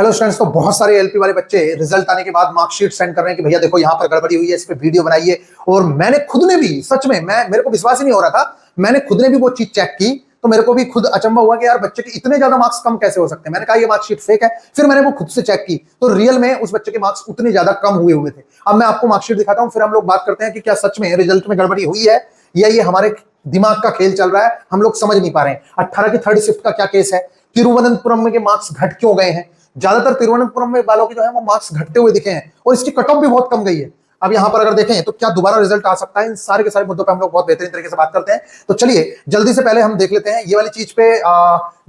Hello students, तो बहुत सारे एलपी वाले बच्चे रिजल्ट आने के बाद मार्कशीट सेंड कर रहे हैं कि भैया देखो यहाँ पर गड़बड़ी हुई है, इस पे वीडियो बनाइए। और मैंने खुद ने भी सच में मेरे को विश्वास ही नहीं हो रहा था, मैंने खुद ने भी वो चीज चेक की तो मेरे को भी खुद अचंभा हुआ कि यार बच्चे के इतने ज्यादा मार्क्स कम कैसे हो सकते हैं। मैंने कहा ये मार्कशीट फेक है, फिर मैंने वो खुद से चेक की तो रियल में उस बच्चे के मार्क्स उतने ज्यादा कम हुए थे। अब मैं आपको मार्कशीट दिखाता हूँ, फिर हम लोग बात करते हैं कि क्या सच में रिजल्ट में गड़बड़ी हुई है या ये हमारे दिमाग का खेल चल रहा है, हम लोग समझ नहीं पा रहे हैं। 18 की थर्ड शिफ्ट का क्या केस है, तिरुवनंतपुरम के मार्क्स घट क्यों गए हैं? ज्यादातर तिरुवनंतपुरम में वालों के जो है वो मार्क्स घटते हुए दिखे हैं और इसकी कट ऑफ भी बहुत कम गई है। अब यहां पर अगर देखें तो क्या दोबारा रिजल्ट आ सकता है, इन सारे के सारे मुद्दों पे हम लोग बहुत बेहतरीन तरीके से बात करते हैं। तो चलिए जल्दी से पहले हम देख लेते हैं ये वाली चीज पे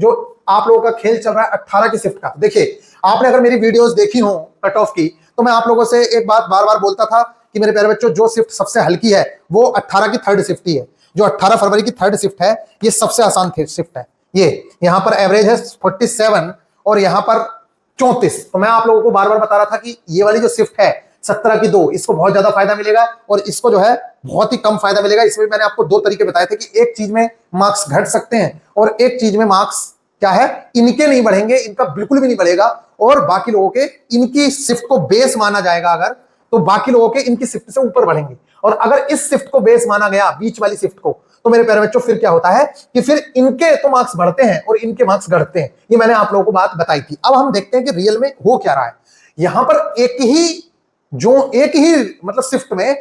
जो आप लोगों का खेल चल रहा है 18 की शिफ्ट का। देखिए आपने अगर मेरी वीडियोस देखी हो कट ऑफ की तो मैं आप लोगों से एक बात बार बार बोलता था कि मेरे प्यारे बच्चों, जो शिफ्ट सबसे हल्की है वो 18 की थर्ड शिफ्ट ही है। जो 18 फरवरी की थर्ड शिफ्ट है ये सबसे आसान शिफ्ट है। ये यहां पर एवरेज है 47 और यहां पर 34। तो मैं आप लोगों को बार बार बता रहा था कि ये वाली जो शिफ्ट है 17 की 2, इसको बहुत ज्यादा फायदा मिलेगा और इसको जो है बहुत ही कम फायदा मिलेगा। इसमें मैंने आपको दो तरीके बताए थे कि एक चीज में मार्क्स घट सकते हैं और एक चीज में मार्क्स क्या है, इनके नहीं बढ़ेंगे, इनका बिल्कुल भी नहीं बढ़ेगा और बाकी लोगों के इनकी शिफ्ट को बेस माना जाएगा अगर, तो बाकी लोगों के इनकी शिफ्ट से ऊपर बढ़ेंगे। और अगर इस शिफ्ट को बेस माना गया, बीच वाली शिफ्ट को, तो मेरे प्यारे बच्चों फिर क्या होता है कि फिर इनके तो मार्क्स बढ़ते हैं और इनके मार्क्स घटते हैं। ये मैंने आप लोगों को बात बताई थी। अब हम देखते हैं कि रियल में हो क्या रहा है। यहां पर एक ही मतलब शिफ्ट में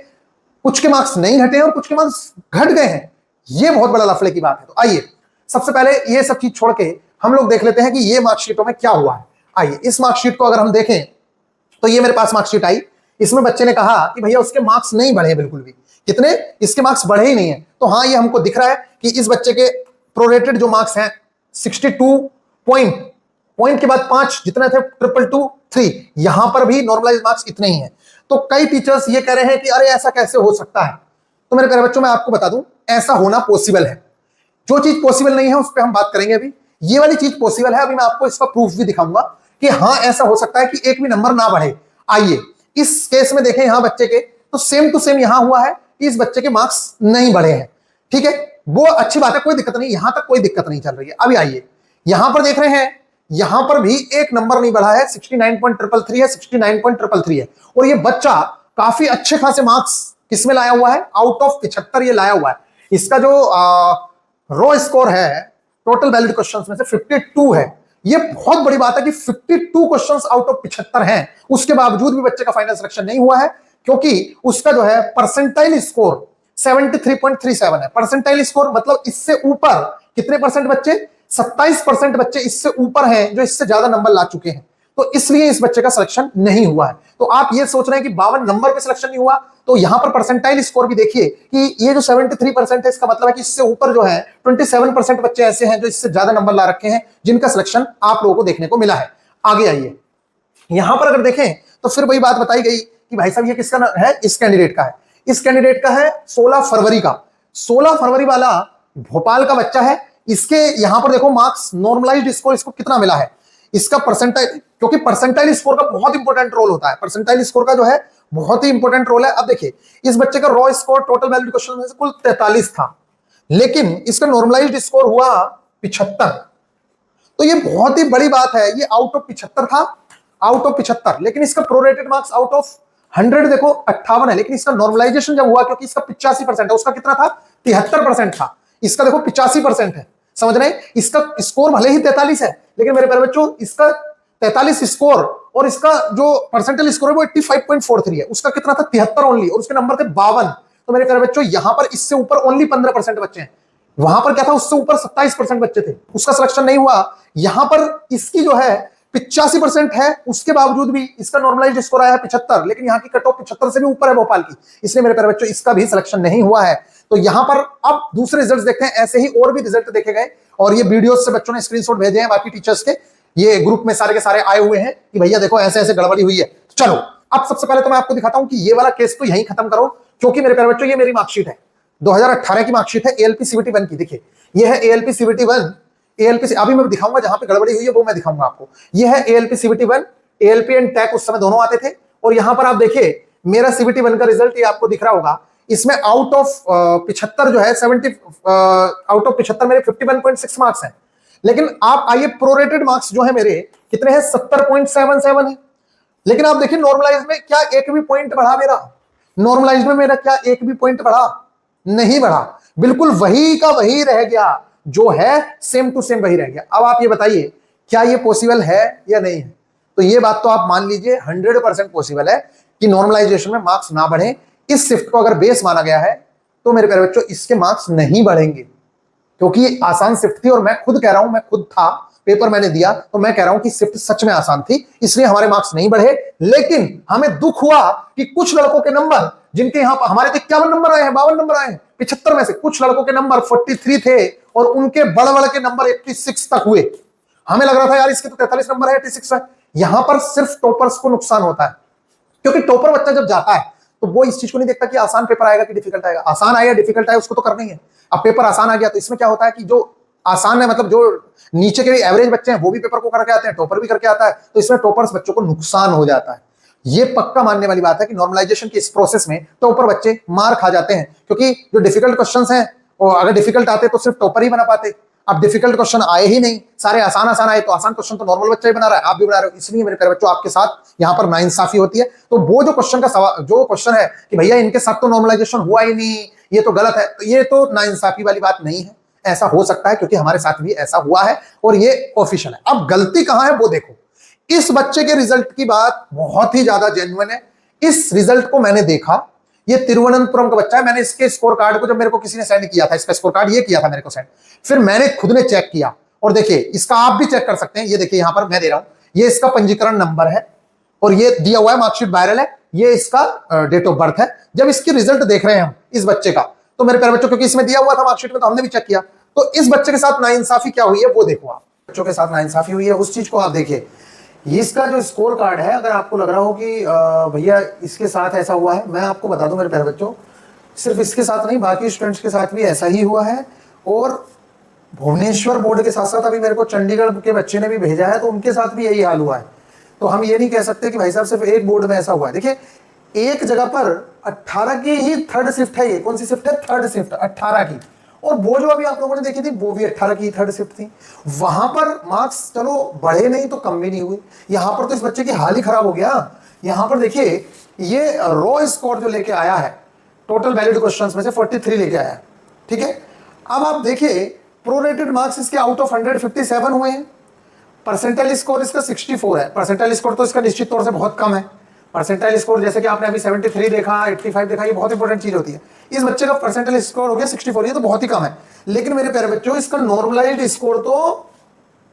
कुछ के मार्क्स नहीं घटे और कुछ के मार्क्स घट गए हैं। ये बहुत बड़ा लफड़े की बात है। तो आइए सबसे पहले ये सब चीज छोड़ के हम लोग देख लेते हैं कि ये मार्कशीटों में क्या हुआ है। आइए इस मार्कशीट को अगर हम देखें तो ये मेरे पास मार्कशीट आई। इसमें बच्चे ने कहा कि भैया उसके मार्क्स नहीं बढ़े बिल्कुल भी। कितने? इसके मार्क्स बढ़े ही नहीं है। तो हाँ, ये हमको दिख रहा है कि इस बच्चे के प्रोरेटेड जो मार्क्स हैं 62 पॉइंट के बाद 5 जितने थे 222 यहां पर भी नॉर्मलाइज मार्क्स इतने ही हैं। तो कई टीचर्स ये कह रहे हैं कि अरे ऐसा कैसे हो सकता है। तो मेरे प्यारे बच्चों, मैं आपको बता दूं ऐसा होना पॉसिबल है। जो चीज पॉसिबल नहीं है उस पर हम बात करेंगे। अभी ये वाली चीज पॉसिबल है, अभी मैं आपको इसका प्रूफ भी दिखाऊंगा कि हाँ ऐसा हो सकता है कि एक भी नंबर ना बढ़े। आइए इस केस में देखें यहां बच्चे के, तो सेम टू सेम यहां हुआ है कि इस बच्चे के मार्क्स नहीं बढ़े हैं। ठीक है, वो अच्छी बात है, कोई दिक्कत नहीं, यहां तक कोई दिक्कत नहीं चल रही है। अभी आइए यहां पर देख रहे हैं, यहां पर भी एक नंबर नहीं बढ़ा है, 69.333 है, 69.333 है। और ये बच्चा काफी अच्छे खासे मार्क्स किसमें लाया हुआ है, आउट ऑफ 75 ये लाया हुआ है। इसका जो रो स्कोर है टोटल वैलिड क्वेश्चंस में से 52 है। ये बहुत बड़ी बात है कि 52 क्वेश्चंस आउट ऑफ 75 हैं, उसके बावजूद भी बच्चे का फाइनल सिलेक्शन नहीं हुआ है, क्योंकि उसका जो है परसेंटाइल स्कोर 73.37 है। परसेंटाइल स्कोर मतलब इससे ऊपर कितने परसेंट बच्चे? 27% बच्चे इससे ऊपर हैं जो इससे ज्यादा नंबर ला चुके हैं। तो इसलिए इस बच्चे का सिलेक्शन नहीं हुआ है। तो आप ये सोच रहे हैं कि 52 नंबर पे सिलेक्शन नहीं हुआ, तो यहां पर परसेंटाइल स्कोर भी देखिए कि ये जो 73% है, इसका मतलब है कि इससे ऊपर जो है 27% बच्चे ऐसे हैं जो इससे ज्यादा नंबर ला रखे हैं, जिनका सिलेक्शन आप लोगों को देखने को मिला है। आगे आइए, यहां पर अगर देखें तो फिर वही बात बताई गई कि भाई साहब ये किसका है, इस कैंडिडेट का है। इस कैंडिडेट का है 16 फरवरी का। 16 फरवरी वाला भोपाल का बच्चा है। इसके यहां पर देखो मार्क्स नॉर्मलाइज्ड स्कोर इसको कितना मिला है, इसका परसेंटाइल, क्योंकि परसेंटाइल स्कोर का बहुत इंपॉर्टेंट रोल होता है। परसेंटाइल स्कोर का जो है बहुत ही इंपॉर्टेंट रोल है। अब देखिए इस बच्चे का raw score total valid question में से कुल 43 था, लेकिन इसका नॉर्मलाइज्ड स्कोर हुआ 75। तो ये बहुत ही बड़ी बात है। ये आउट ऑफ 75 था, आउट ऑफ 75, लेकिन इसका प्रोरेटेड मार्क्स आउट ऑफ 100 देखो 58 है। लेकिन इसका नॉर्मलाइजेशन जब हुआ, क्योंकि इसका 85% है, उसका कितना था 73% था, इसका देखो 85% है। समझ रहे हैं, इसका स्कोर भले ही 43 है, लेकिन मेरे प्यारे बच्चों इसका 43 स्कोर और इसका जो परसेंटाइल स्कोर है वो 85.43 है। उसका कितना था 73 ओनली, और उसके नंबर थे 52। तो मेरे प्यारे बच्चों यहां पर इससे ऊपर ओनली 15% बच्चे हैं। वहां पर क्या था, उससे ऊपर 27% बच्चे थे, उसका सिलेक्शन नहीं हुआ। यहां पर इसकी जो है 85% है, उसके बावजूद भी इसका नॉर्मलाइज्ड स्कोर आया है 75, लेकिन यहाँ की कट ऑफ 75 से भी ऊपर है भोपाल की, इसलिए मेरे प्यारे बच्चों इसका भी सिलेक्शन नहीं हुआ है। तो यहां पर अब दूसरे रिजल्ट्स देखते हैं। ऐसे ही और भी रिजल्ट देखे गए और ये वीडियोस से बच्चों ने स्क्रीनशॉट भेजे हैं बाकी टीचर्स के, ये ग्रुप में सारे के सारे आए हुए हैं कि भैया देखो ऐसे ऐसे गड़बड़ी हुई है। चलो अब सबसे पहले तो मैं आपको दिखाता हूं कि ये वाला केस तो यहीं खत्म करो, क्योंकि मेरे प्यारे बच्चों ये मेरी मार्कशीट है, 2018 की मार्कशीट है एएलपी सीबीटी 1 की। देखिए ये है एएलपी सीबीटी 1, एएलपी अभी मैं दिखाऊंगा जहां पे गड़बड़ी हुई है वो मैं दिखाऊंगा आपको। ये है एएलपी सीबीटी 1, एएलपी एंड टैक उस समय दोनों आते थे। और यहां पर आप देखिए मेरा सीबीटी 1 का रिजल्ट ये आपको दिख रहा होगा। इसमें आउट ऑफ 75 जो है 70 आउट ऑफ 75 मेरे 51.6 मार्क्स हैं। लेकिन आप आइए, प्रोरेटेड मार्क्स जो है मेरे कितने हैं, 70.77 है। लेकिन आप देखिए नॉर्मलाइज में क्या एक भी पॉइंट बढ़ा मेरा, नॉर्मलाइज में मेरा क्या एक भी पॉइंट बढ़ा, नहीं बढ़ा, बिल्कुल वही का वही रह गया, जो है सेम टू सेम वही रह गया। अब आप ये बताइए क्या ये पॉसिबल है या नहीं है? तो ये बात तो आप मान लीजिए 100% पॉसिबल है कि नॉर्मलाइजेशन में मार्क्स ना बढ़े। इस शिफ्ट को अगर बेस माना गया है तो मेरे प्यारे बच्चों इसके मार्क्स नहीं बढ़ेंगे, क्योंकि आसान शिफ्ट थी। और मैं खुद कह रहा हूं, मैं खुद था, पेपर मैंने दिया तो मैं कह रहा हूं कि शिफ्ट सच में आसान थी, इसलिए हमारे मार्क्स नहीं बढ़े। लेकिन हमें दुख हुआ कि कुछ लड़कों के नंबर, जिनके यहां हमारे तो 51 नंबर आए हैं, 52 नंबर आए हैं 75 में से, कुछ लड़कों के नंबर 43 थे और उनके बड़ बड़ के नंबर 86 तक हुए। हमें लग रहा था यार इसके तो 43 नंबर है, 86 है। यहां पर सिर्फ टॉपर्स को नुकसान होता है, क्योंकि टॉपर बच्चा जब जाता है तो वो इस चीज को नहीं देखता कि आसान पेपर आएगा कि डिफिकल्ट आएगा। आसान आएगा डिफिकल्ट आएगा उसको तो करना ही है। अब पेपर आसान आ गया तो इसमें क्या होता है कि जो आसान है, मतलब जो नीचे के एवरेज बच्चे हैं वो भी पेपर को करके आते हैं, टॉपर भी करके आता है, तो इसमें टॉपर्स बच्चों को नुकसान हो जाता है। ये पक्का मानने वाली बात है कि नॉर्मलाइजेशन की इस प्रोसेस में टॉपर बच्चे मार खा जाते हैं, क्योंकि जो डिफिकल्ट क्वेश्चंस हैं और अगर डिफिकल्ट आते तो सिर्फ टॉपर ही बना पाते। अब डिफिकल्ट क्वेश्चन आए ही नहीं, सारे आसान आसान आए, तो आसान क्वेश्चन तो नॉर्मल बच्चा ही बना रहा है, आप भी बना रहे हो। इसलिए मेरे प्यारे बच्चों आपके साथ यहां पर नाइंसाफी होती है। तो वो जो क्वेश्चन का सवाल, जो क्वेश्चन है कि भैया इनके साथ तो नॉर्मलाइजेशन हुआ ही नहीं, ये तो गलत है, तो ये तो नाइंसाफी वाली बात नहीं है। ऐसा हो सकता है क्योंकि हमारे साथ भी ऐसा हुआ है और ये ऑफिशियल है। अब गलती कहां है वो देखो। इस बच्चे के रिजल्ट की बात बहुत ही ज्यादा जेन्युइन है। इस रिजल्ट को मैंने देखा, ये तिरुवनंतपुरम का बच्चा है। मैंने इसके स्कोर कार्ड को, जब मेरे को किसी ने सेंड किया था, इसका स्कोर कार्ड ये किया था मेरे को सेंड, फिर मैंने खुद ने चेक किया और देखिए इसका आप भी चेक कर सकते हैं। ये देखिए यहां पर मैं दे रहा हूं, ये इसका पंजीकरण नंबर है और ये दिया हुआ है, मार्कशीट वायरल है, ये इसका डेट ऑफ बर्थ है। जब इसकी रिजल्ट देख रहे हैं हम इस बच्चे का, तो मेरे प्यारे बच्चों क्योंकि इसमें दिया हुआ था मार्कशीट में तो हमने भी चेक किया, तो इस बच्चे के साथ नाइंसाफी क्या हुई है वो देखो आप। बच्चों के साथ नाइंसाफी हुई है उस चीज को आप देखिए। इसका जो स्कोर कार्ड है, अगर आपको लग रहा हो कि भैया इसके साथ ऐसा हुआ है, मैं आपको बता दूं मेरे प्यारे बच्चों, सिर्फ इसके साथ नहीं बाकी स्टूडेंट्स के साथ भी ऐसा ही हुआ है। और भुवनेश्वर बोर्ड के साथ साथ अभी मेरे को चंडीगढ़ के बच्चे ने भी भेजा है, तो उनके साथ भी यही हाल हुआ है। तो हम ये नहीं कह सकते कि भाई साहब सिर्फ एक बोर्ड में ऐसा हुआ है। देखिए एक जगह पर 18 की ही थर्ड शिफ्ट है, ये कौन सी शिफ्ट है, थर्ड शिफ्ट 18 की। और वो जो अभी आप लोगों ने देखी थी वो भी 18 की थर्ड शिफ्ट थी। वहां पर मार्क्स चलो बढ़े नहीं तो कम भी नहीं हुए, यहां पर तो इस बच्चे की हाल ही खराब हो गया। यहां पर देखिए ये रॉ स्कोर जो लेके आया है टोटल वैलिड क्वेश्चंस में से 43 लेके आया है, ठीक है। अब आप देखिए प्रोरेटेड मार्क्स इसके आउट ऑफ 157 हुए हैं। परसेंटाइल स्कोर इसका 64 है। परसेंटाइल स्कोर तो इसका निश्चित तौर से बहुत कम है। परसेंटाइल स्कोर जैसे कि आपने अभी 73 देखा, 85 देखा, ये बहुत इंपॉर्टेंट चीज होती है। इस बच्चे का परसेंटाइल स्कोर हो गया 64, ये तो बहुत ही कम है। लेकिन मेरे प्यारे बच्चों इसका नॉर्मलाइज्ड स्कोर तो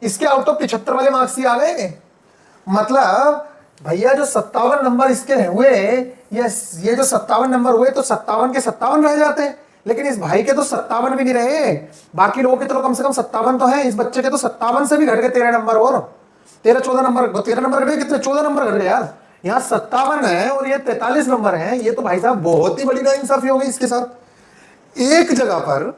इसके आउट ऑफ 75 वाले मार्क्स ही आ गए। मतलब भैया जो 57 नंबर इसके हुए, ये जो 57 नंबर हुए तो 57 के 57 रह जाते हैं, लेकिन इस भाई के तो 57 भी नहीं रहे। बाकी लोगों के तो कम से कम 57 तो है, इस बच्चे के तो 57 से भी घट गए 13 नंबर, और 13-14 नंबर, 13 नंबर घट गए, कितने 14 नंबर घट गए यार। यहाँ 57 है और ये 43 नंबर है, ये तो भाई साहब बहुत ही बड़ी नाइंसाफी हो गई इसके साथ। एक जगह पर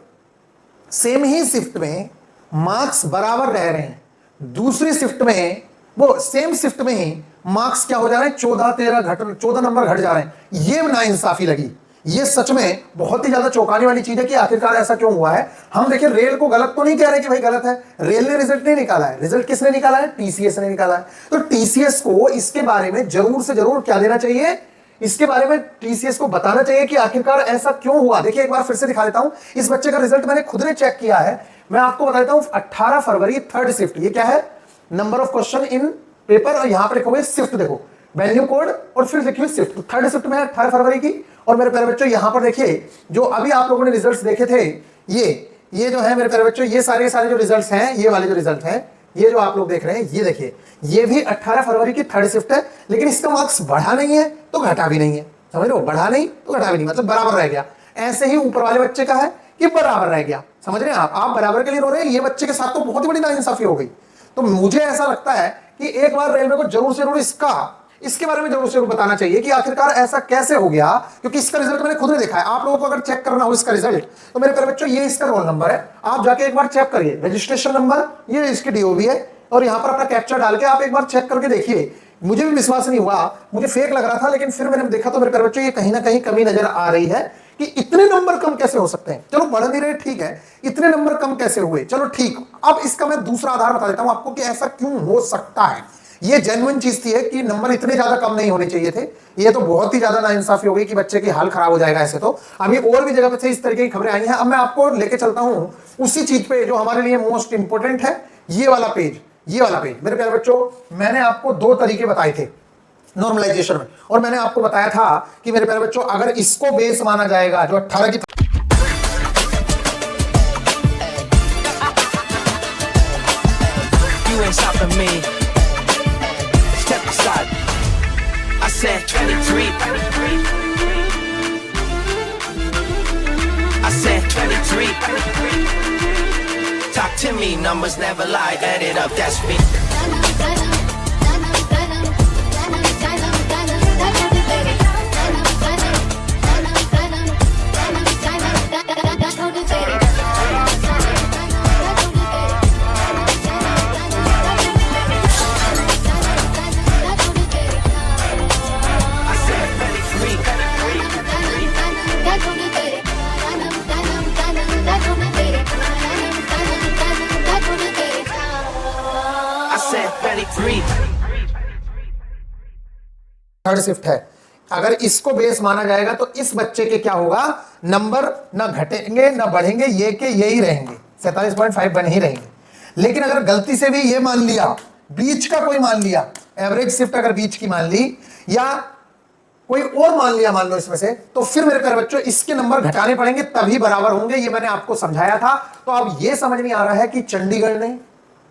सेम ही शिफ्ट में मार्क्स बराबर रह रहे हैं, दूसरी शिफ्ट में वो सेम शिफ्ट में ही मार्क्स क्या हो जा रहे हैं, 14 नंबर घट जा रहे हैं। ये नाइंसाफी लगी। ये सच में बहुत ही ज्यादा चौंकाने वाली चीज है कि आखिरकार ऐसा क्यों हुआ है। हम देखिए रेल को गलत तो नहीं कह रहे कि भाई गलत है, रेल ने रिजल्ट नहीं निकाला है, रिजल्ट किसने निकाला है, टीसीएस ने निकाला है। तो टीसीएस को इसके बारे में जरूर से जरूर क्या देना चाहिए, इसके बारे में टीसीएस को बताना चाहिए कि आखिरकार ऐसा क्यों हुआ। देखिए एक बार फिर से दिखा देता हूं, इस बच्चे का रिजल्ट मैंने खुद ने चेक किया है, मैं आपको बता देता हूं। 18 फरवरी थर्ड शिफ्ट, ये क्या है, number of question in paper, और यहां पर लिखा हुआ है शिफ्ट, देखो वेन्यू कोड और फिर लिखिए शिफ्ट। थर्ड शिफ्ट में है 18 फरवरी की। और मेरे प्यारे बच्चों यहां पर देखिए जो अभी आप लोगों ने रिजल्ट्स देखे थे, ये जो है मेरे प्यारे बच्चों, ये सारे जो रिजल्ट्स हैं, ये वाले जो रिजल्ट हैं, ये जो आप लोग देख रहे हैं, ये देखिए ये भी 18 फरवरी की थर्ड शिफ्ट है। लेकिन इसका मार्क्स बढ़ा नहीं है तो घटा भी नहीं है, समझ लो, बढ़ा नहीं तो घटा भी नहीं, मतलब बराबर रह गया। ऐसे ही ऊपर वाले बच्चे का है कि बराबर रह गया, समझ रहे हैं आप बराबर के लिए रो रहे हैं। ये बच्चे के साथ तो बहुत ही बड़ी नाइंसाफी हो गई। तो मुझे ऐसा लगता है कि एक बार रेलवे को जरूर से जरूर इसके बारे में जरूर से जरूर बताना चाहिए कि आखिरकार ऐसा कैसे हो गया, क्योंकि इसका रिजल्ट मैंने खुद ने देखा है। आप लोगों को अगर चेक करना हो इसका रिजल्ट, तो मेरे प्यारे बच्चों ये इसका रोल नंबर है, आप जाके एक बार चेक करिए, रजिस्ट्रेशन नंबर, ये इसकी डीओबी है, और यहाँ पर अपना कैप्चा डाल के आप एक बार चेक करके देखिए। मुझे भी विश्वास नहीं हुआ, मुझे फेक लग रहा था, लेकिन फिर मैंने देखा तो मेरे प्यारे बच्चों ये कहीं ना कहीं कमी नजर आ रही है। कि इतने नंबर कम कैसे हो सकते हैं। चलो बढ़ नहीं रहे, ठीक है, इतने नंबर कम कैसे हुए, चलो ठीक। अब इसका मैं दूसरा आधार बता देता हूं आपको कि ऐसा क्यों हो सकता है। ये जेन्युइन चीज थी है कि नंबर इतने ज्यादा कम नहीं होने चाहिए थे। ये तो बहुत ही ज्यादा नाइंसाफी हो गई कि बच्चे की हाल खराब हो जाएगा ऐसे। तो अभी और भी जगह पे इस तरीके की खबरें आई हैं। अब मैं आपको लेके चलता हूं उसी चीज पे जो हमारे लिए मोस्ट इंपोर्टेंट है, ये वाला पेज। ये वाला पेज मेरे प्यारे बच्चों, मैंने आपको दो तरीके बताए थे नॉर्मलाइजेशन में, और मैंने आपको बताया था कि मेरे प्यारे बच्चों अगर इसको बेस माना जाएगा, जो 18 की You ain't stopping me. Step aside. I said 23. I said 23. Talk to me, numbers never lie. Add it up, that's me. Third shift है। अगर इसको बेस माना जाएगा तो इस बच्चे के क्या होगा, नंबर ना घटेंगे ना बढ़ेंगे, ये के यही रहेंगे, 47.5 बन ही रहेंगे। लेकिन अगर गलती से भी ये मान लिया, बीच का कोई मान लिया, एवरेज शिफ्ट अगर बीच की मान ली या कोई और मान लिया, मान लो इसमें से, तो फिर मेरे प्यारे बच्चों इसके नंबर घटाने पड़ेंगे तभी बराबर होंगे। ये मैंने आपको समझाया था। तो अब ये समझ में आ रहा है कि चंडीगढ़ ने,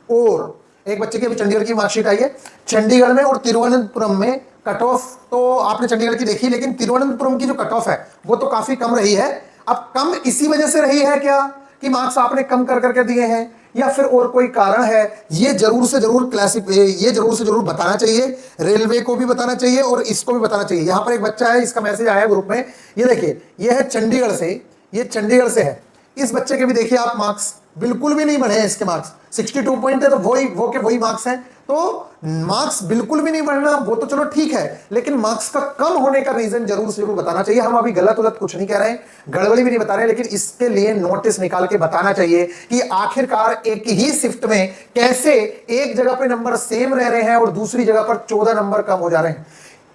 और एक बच्चे की अभी चंडीगढ़ की मार्कशीट आई है, चंडीगढ़ में और तिरुवनंतपुरम में कट ऑफ तो आपने चंडीगढ़ की देखी, लेकिन तिरुवनंतपुरम की जो कट ऑफ है वो तो काफी कम रही है। अब कम इसी वजह से रही है क्या कि मार्क्स आपने कम कर करके दिए हैं, या फिर और कोई कारण है? ये जरूर से जरूर बताना चाहिए, रेलवे को भी बताना चाहिए और इसको भी बताना चाहिए। यहाँ पर एक बच्चा है, इसका मैसेज आया ग्रुप में, ये देखिए, ये है चंडीगढ़ से, ये चंडीगढ़ से है। इस बच्चे के भी देखिए आप मार्क्स बिल्कुल भी नहीं बढ़े हैं। इसके मार्क्स 62 पॉइंट है, तो वही मार्क्स हैं। तो मार्क्स बिल्कुल भी नहीं बढ़ना वो तो चलो ठीक है, लेकिन मार्क्स का कम होने का रीजन जरूर से जरूर बताना चाहिए। हम अभी गलत कुछ नहीं कह रहे हैं, गड़बड़ी भी नहीं बता रहे, लेकिन इसके लिए नोटिस निकाल के बताना चाहिए कि आखिरकार एक ही शिफ्ट में कैसे एक जगह पे नंबर सेम रह रहे हैं और दूसरी जगह पर 14 नंबर कम हो जा रहे हैं।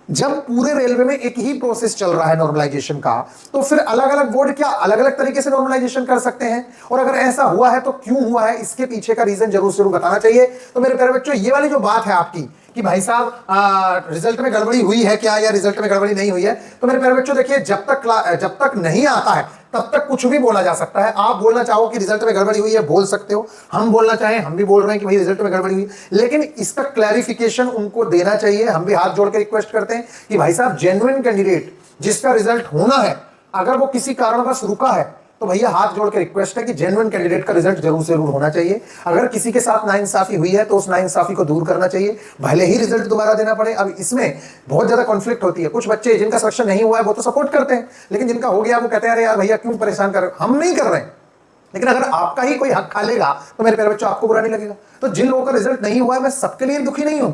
जब पूरे रेलवे में एक ही प्रोसेस चल रहा है नॉर्मलाइजेशन का, तो फिर अलग अलग बोर्ड क्या अलग अलग तरीके से नॉर्मलाइजेशन कर सकते हैं? और अगर ऐसा हुआ है तो क्यों हुआ है, इसके पीछे का रीजन जरूर से जरूर बताना चाहिए। तो मेरे प्यारे बच्चों, ये वाली जो बात है आपकी कि भाई साहब रिजल्ट में गड़बड़ी हुई है क्या या रिजल्ट में गड़बड़ी नहीं हुई है, तो मेरे प्यारे बच्चों देखिए, जब तक नहीं आता है तब तक कुछ भी बोला जा सकता है। आप बोलना चाहो कि रिजल्ट में गड़बड़ी हुई है, बोल सकते हो। हम बोलना चाहें, हम भी बोल रहे हैं कि भाई रिजल्ट में गड़बड़ी हुई, लेकिन इसका क्लैरिफिकेशन उनको देना चाहिए। हम भी हाथ जोड़ के रिक्वेस्ट करते हैं कि भाई साहब, जेन्युइन कैंडिडेट जिसका रिजल्ट होना है, अगर वो किसी कारणवश रुका है तो भैया हाथ जोड़ के रिक्वेस्ट है कि जेन्युइन कैंडिडेट का रिजल्ट जरूर से जरूर होना चाहिए। अगर किसी के साथ नाइंसाफी हुई है तो उस नाइंसाफी को दूर करना चाहिए, भले ही रिजल्ट दोबारा देना पड़े। अब इसमें बहुत ज्यादा कॉन्फ्लिक्ट होती है। कुछ बच्चे जिनका सिलेक्शन नहीं हुआ है वो तो सपोर्ट करते हैं, लेकिन जिनका हो गया वो कहते हैं अरे यार भैया क्यों परेशान कर रहे हो। हम नहीं कर रहे हैं, लेकिन अगर आपका ही कोई हक खा लेगा तो मेरे प्यारे बच्चों आपको बुरा नहीं लगेगा। तो जिन लोगों का रिजल्ट नहीं हुआ है, मैं सबके लिए दुखी नहीं हूं,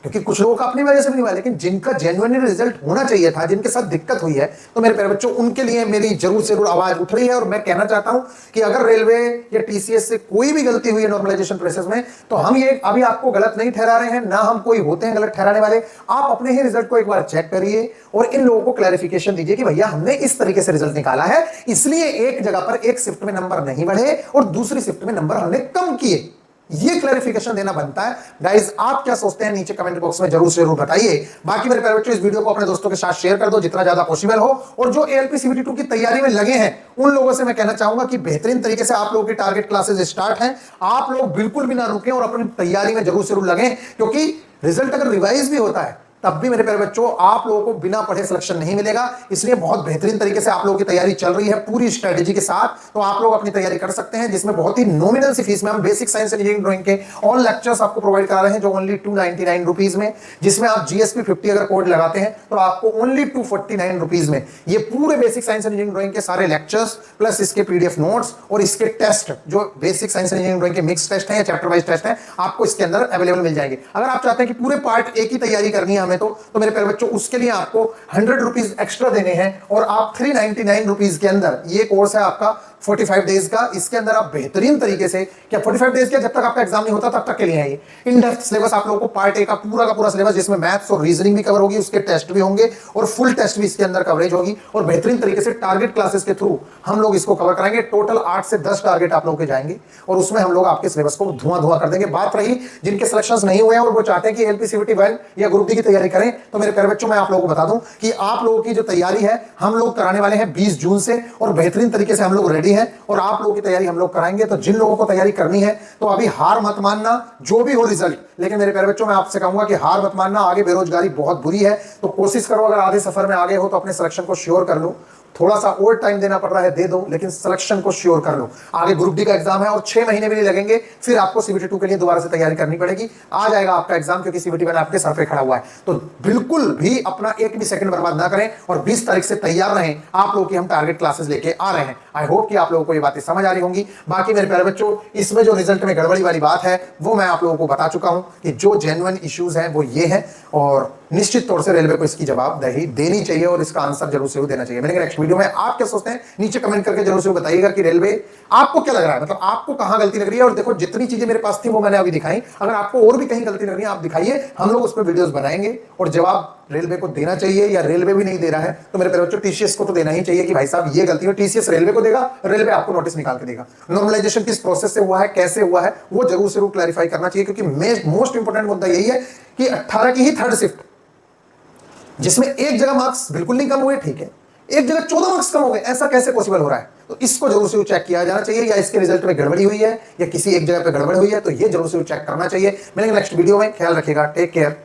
क्योंकि कुछ लोगों का अपनी वजह से भी नहीं हुआ, लेकिन जिनका जेन्युइनली रिजल्ट होना चाहिए था, जिनके साथ दिक्कत हुई है, तो मेरे प्यारे बच्चों उनके लिए मेरी जरूर से जरूर आवाज उठ रही है। और मैं कहना चाहता हूं कि अगर रेलवे या टीसीएस से कोई भी गलती हुई है नॉर्मलाइजेशन प्रोसेस में, तो हम ये अभी आपको गलत नहीं ठहरा रहे हैं, ना हम कोई होते हैं गलत ठहराने वाले। आप अपने ही रिजल्ट को एक बार चेक करिए और इन लोगों को क्लैरिफिकेशन दीजिए कि भैया हमने इस तरीके से रिजल्ट निकाला है, इसलिए एक जगह पर एक शिफ्ट में नंबर नहीं बढ़े और दूसरी शिफ्ट में नंबर हमने कम किए। ये क्लैरिफिकेशन देना बनता है। गाइस, आप क्या सोचते हैं नीचे कमेंट बॉक्स में जरूर से जरूर बताइए। बाकी मेरे प्यारे बच्चों, इस वीडियो को अपने दोस्तों के साथ शेयर कर दो जितना ज्यादा पॉसिबल हो। और जो एएलपी सीबीटी 2 की तैयारी में लगे हैं उन लोगों से मैं कहना चाहूंगा कि बेहतरीन तरीके से आप लोगों की टारगेट क्लासेस स्टार्ट हैं। आप लोग बिल्कुल भी ना रुकें और अपनी तैयारी में जरूर से जरूर लगें, क्योंकि रिजल्ट अगर रिवाइज भी होता है तब भी मेरे प्यारे बच्चों आप लोगों को बिना पढ़े सिलेक्शन नहीं मिलेगा। इसलिए बहुत बेहतरीन तरीके से आप लोगों की तैयारी चल रही है पूरी स्ट्रेटेजी के साथ। तो आप लोग अपनी तैयारी कर सकते हैं, जिसमें बहुत ही नॉमिनल सी फीस में हम बेसिक साइंस इंजीनियरिंग ड्राइंग के ऑल लेक्चर्स आपको प्रोवाइड करा रहे हैं, जो ओनली 299 रुपीज में, जिसमें आप जीएसपी 50 अगर कोड लगाते हैं तो आपको ओनली 249 रुपीज में ये पूरे बेसिक साइंस इंजीनियरिंग ड्राइंग के सारे लेक्चर्स प्लस इसके पीडीएफ नोट्स और इसके टेस्ट, जो बेसिक साइंस इंजीनियरिंग ड्राइंग के मिक्स टेस्ट है या चैप्टर वाइज टेस्ट है, आपको इसके अंदर अवेलेबल मिल जाएंगे। अगर आप चाहते हैं कि पूरे पार्ट एक ही तैयारी करनी है हमें तो मेरे प्यारे बच्चों उसके लिए आपको 100 रुपीज एक्स्ट्रा देने हैं और आप 399 रुपीज के अंदर ये कोर्स है आपका 45 डेज का। इसके अंदर आप बेहतरीन तरीके से, क्या 45 डेज के जब तक आपका एग्जाम नहीं होता तब तक के लिए है ये इन डेप्थ सिलेबस आप लोगों को पार्ट ए का पूरा सिलेबस, जिसमें मैथ्स और रीजनिंग भी कवर होगी, उसके टेस्ट भी होंगे और फुल टेस्ट भी इसके अंदर कवरेज होगी और बेहतरीन तरीके से टारगेट क्लासेस के थ्रू हम लोग इसको कवर कराएंगे। टोटल 8 से 10 टारगेट आप लोगों के जाएंगे और उसमें हम लोग आपके सिलेबस को धुआं कर देंगे। बात रही जिनके सिलेक्शंस नहीं हुए हैं और वो चाहते हैं कि एलपीसीवीटी 1 या ग्रुप डी की तैयारी करें, तो मेरे प्यारे बच्चों मैं आप लोगों को बता दूं कि आप लोगों की जो तैयारी है हम लोग कराने वाले हैं 20 जून से और बेहतरीन तरीके से हम लोग रेडी हैं और आप लोगों की तैयारी हम लोग कराएंगे। तो जिन लोगों को तैयारी करनी है तो अभी हार मत मानना, जो भी हो रिजल्ट, लेकिन मेरे प्यारे बच्चों मैं आपसे कहूंगा कि हार मत मानना। आगे बेरोजगारी बहुत बुरी है, तो कोशिश करो अगर आधे सफर में आगे हो तो अपने सिलेक्शन को श्योर कर लो। थोड़ा सा और टाइम देना पड़ रहा है दे दो, लेकिन सिलेक्शन को श्योर कर लो। आगे ग्रुप डी का एग्जाम है और 6 महीने भी नहीं लगेंगे, फिर आपको सीबीटी 2 के लिए दोबारा से तैयारी करनी पड़ेगी। आ जाएगा आपका एग्जाम, क्योंकि सीबीटी 1 आपके सर पे खड़ा हुआ है। तो बिल्कुल भी अपना एक भी सेकंड बर्बाद ना करें और 20 तारीख से तैयार रहें। आप लोगों की हम टारगेट क्लासेस लेके आ रहे हैं। आई होप कि आप लोगों को ये बातें समझ आ रही होंगी। बाकी मेरे प्यारे बच्चों, इसमें जो रिजल्ट में गड़बड़ी वाली बात है वो मैं आप लोगों को बता चुका हूं कि जो जेन्युइन इश्यूज हैं वो ये है और निश्चित तौर से रेलवे को इसकी जवाबदेही देनी चाहिए और इसका आंसर जरूर से देना चाहिए। मैंने नेक्स्ट वीडियो में आप क्या सोचते हैं नीचे कमेंट करके जरूर से बताइएगा कि रेलवे आपको क्या लग रहा है, मतलब आपको कहां गलती लग रही है। और देखो जितनी चीजें मेरे पास थी वो मैंने अभी दिखाई, अगर आपको और भी कहीं गलती लग रही है आप दिखाइए, हम लोग उस पर वीडियोस बनाएंगे और जवाब रेलवे को देना चाहिए। या रेलवे भी नहीं दे रहा है तो मेरे प्यारे बच्चों टीसीएस को तो देना ही चाहिए कि भाई साहब ये गलती है। टीसीएस रेलवे को देगा, रेलवे आपको नोटिस निकाल के देगा। नॉर्मलाइजेशन किस प्रोसेस से हुआ है, कैसे हुआ है, वो जरूर से क्लैरिफाई करना चाहिए, क्योंकि मोस्ट इंपोर्टेंट मुद्दा यही है कि 18 की ही थर्ड शिफ्ट, जिसमें एक जगह मार्क्स बिल्कुल नहीं कम हुए, ठीक है, एक जगह 14 मार्क्स कम हो गए, ऐसा कैसे पॉसिबल हो रहा है। तो इसको जरूर से चेक किया जाना चाहिए, या इसके रिजल्ट में गड़बड़ी हुई है या किसी एक जगह पे गड़बड़ी हुई है, तो ये जरूर से चेक करना चाहिए। मिलेंगे नेक्स्ट वीडियो में, ख्याल रखिएगा, टेक केयर।